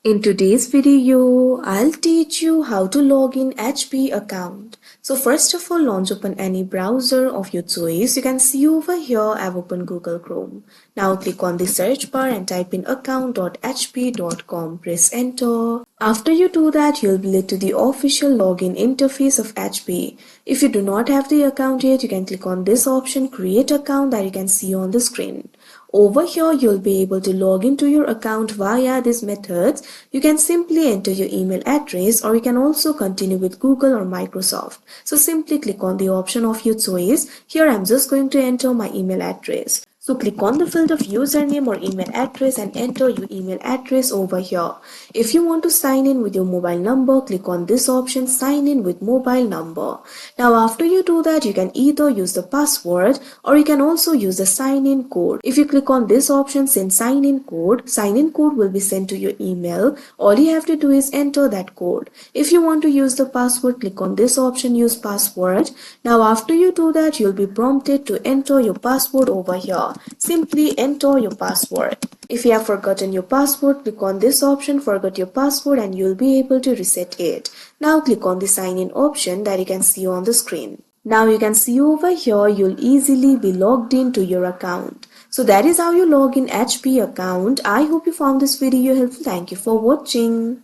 In today's video, I'll teach you how to log in HP account. So first of all, launch open any browser of your choice. You can see over here I've opened Google Chrome. Now click on the search bar and type in account.hp.com. Press enter. After you do that, you'll be led to the official login interface of HP. If you do not have the account yet, you can click on this option, create account, that you can see on the screen. Over here, you'll be able to log into your account via these methods. You can simply enter your email address, or you can also continue with Google or Microsoft. So simply click on the option of your choice. Here I'm just going to enter my email address. So click on the field of username or email address and enter your email address over here. If you want to sign in with your mobile number, click on this option, sign in with mobile number. Now after you do that, you can either use the password or you can also use the sign in code. If you click on this option, send sign in code will be sent to your email. All you have to do is enter that code. If you want to use the password, click on this option, use password. Now after you do that, you'll be prompted to enter your password over here. Simply enter your password. If you have forgotten your password, click on this option, forget your password, and you'll be able to reset it. Now click on the sign in option that you can see on the screen. Now you can see over here you'll easily be logged into your account. So that is how you log in HP account. I hope you found this video helpful. Thank you for watching.